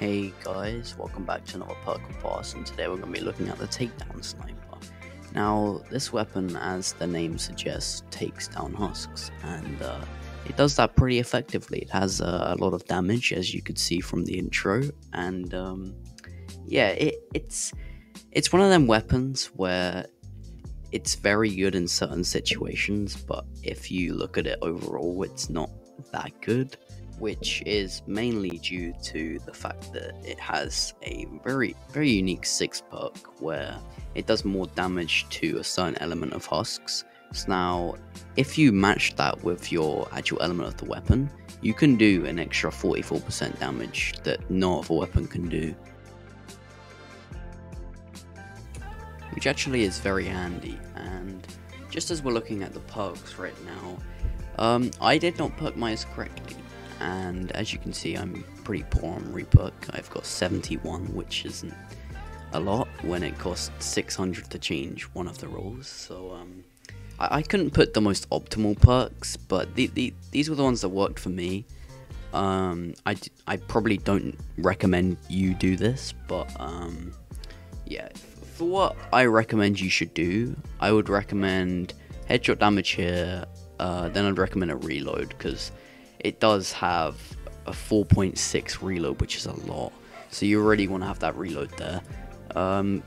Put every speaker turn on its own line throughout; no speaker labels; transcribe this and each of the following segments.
Hey guys, welcome back to another Perk Pass, and today we're going to be looking at the Takedown Sniper. Now, this weapon, as the name suggests, takes down husks, and it does that pretty effectively. It has a lot of damage, as you could see from the intro, and yeah, it's one of them weapons where it's very good in certain situations, but if you look at it overall, it's not that good, which is mainly due to the fact that it has a very unique 6 perk where it does more damage to a certain element of husks. So now, if you match that with your actual element of the weapon, you can do an extra 44% damage that no other weapon can do, which actually is very handy. And just as we're looking at the perks right now, I did not perk mine correctly, and as you can see, I'm pretty poor on reperk. I've got 71, which isn't a lot when it costs 600 to change one of the rules. So I couldn't put the most optimal perks, but these were the ones that worked for me. I probably don't recommend you do this, but yeah, for what I recommend you should do, I would recommend headshot damage here. Then I'd recommend a reload, because it does have a 4.6 reload, which is a lot, so you already want to have that reload there.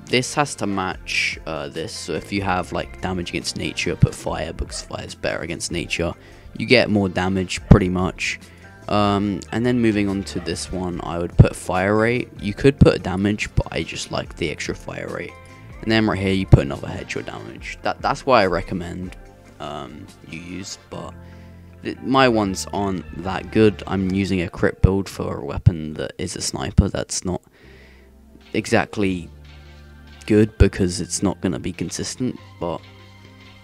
This has to match this, so if you have like damage against nature, put fire, because fire is better against nature. You get more damage pretty much. And then moving on to this one, I would put fire rate. You could put damage, but I just like the extra fire rate. And then right here you put another headshot damage. That's why I recommend you use, but my ones aren't that good. I'm using a crit build for a weapon that is a sniper. That's not exactly good because it's not going to be consistent, but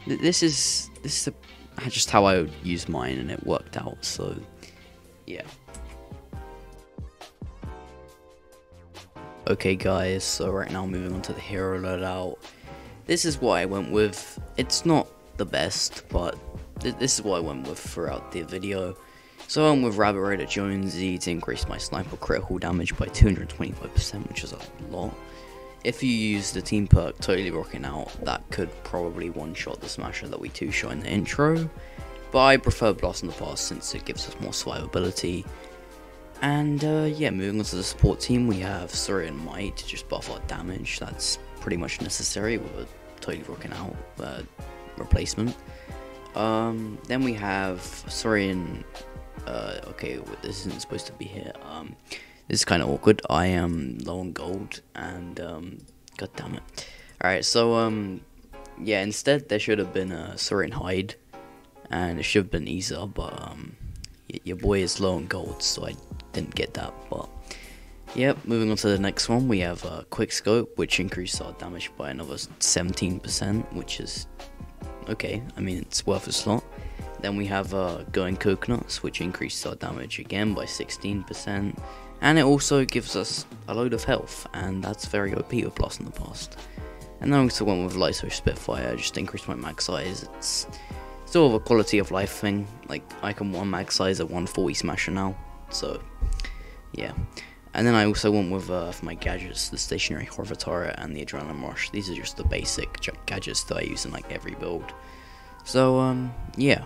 this is just how I would use mine, and it worked out. So yeah. Okay guys, so right now moving on to the hero loadout. This is what I went with. It's not the best, but this is what I went with throughout the video. So I went with Rabbit Raider Jonesy to increase my sniper critical damage by 225%, which is a lot. If you use the team perk Totally Rocking Out, that could probably one-shot the smasher that we two-shot in the intro, but I prefer Blast in the Past since it gives us more survivability. And yeah, moving on to the support team, we have Surrey and Might to just buff our damage. That's pretty much necessary with a Totally Rocking Out replacement. Then we have Saurian. Okay, this isn't supposed to be here. This is kind of awkward. I am low on gold, and god damn it. Alright, so yeah, instead there should have been a Saurian Hide, and it should have been easier, but your boy is low on gold, so I didn't get that. But yep, moving on to the next one, we have Quick Scope, which increased our damage by another 17%, which is okay. I mean, it's worth a slot. Then we have Going Coconuts, which increases our damage again by 16%, and it also gives us a load of health, and that's very OP with Blast in the Past. And then I also went with Lyso Spitfire, just to increase my mag size. It's sort of a quality of life thing. Like, I can one mag size at 140 smasher now, so yeah. And then I also went with for my gadgets, the Stationary Hover Turret and the Adrenaline Rush. These are just the basic gadgets that I use in like every build. So yeah.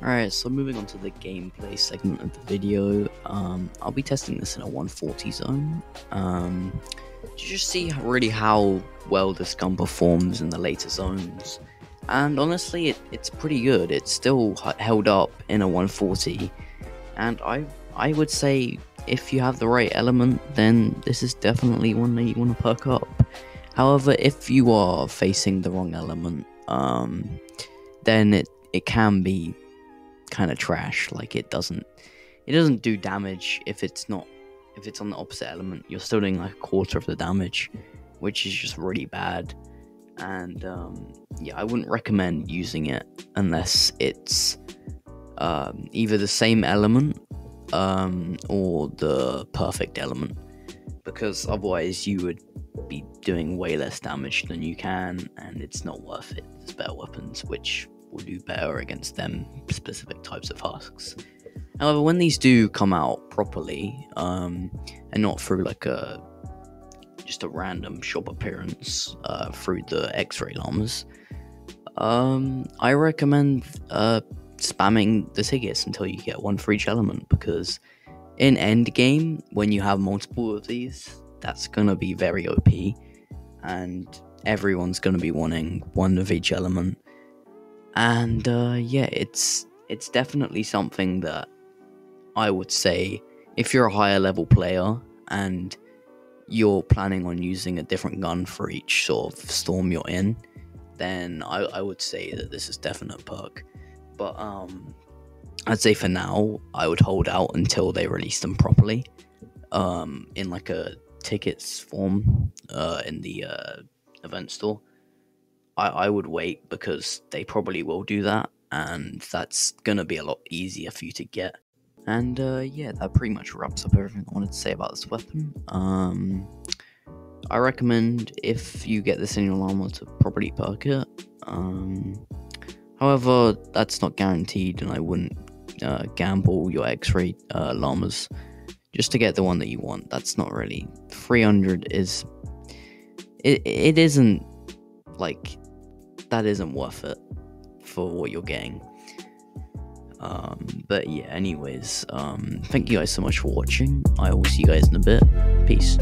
Alright, so moving on to the gameplay segment of the video, I'll be testing this in a 140 zone, to just see really how well this gun performs in the later zones. And honestly, it's pretty good. It's still held up in a 140, and I would say if you have the right element, then this is definitely one that you want to perk up. However, if you are facing the wrong element, then it can be kind of trash. Like, it doesn't do damage if it's on the opposite element. You're still doing like a quarter of the damage, which is just really bad. And yeah, I wouldn't recommend using it unless it's either the same element or the perfect element, because otherwise you would be doing way less damage than you can, and it's not worth it. There's better weapons, which will do better against them specific types of husks. However, when these do come out properly, and not through like just a random shop appearance through the X-ray llamas, I recommend spamming the tickets until you get one for each element, because in endgame, when you have multiple of these, that's gonna be very OP, and everyone's gonna be wanting one of each element. And yeah, it's definitely something that I would say, if you're a higher level player and you're planning on using a different gun for each sort of storm you're in, then I would say that this is definite perk. But I'd say for now, I would hold out until they release them properly, in like a tickets form, in the event store. I would wait, because they probably will do that, and that's gonna be a lot easier for you to get. And yeah, that pretty much wraps up everything I wanted to say about this weapon. I recommend, if you get this in your llama, to properly perk it. However, that's not guaranteed, and I wouldn't gamble your X-ray llamas just to get the one that you want. That's not really 300 is it isn't like, that isn't worth it for what you're getting. But yeah, anyways, thank you guys so much for watching. I will see you guys in a bit. Peace.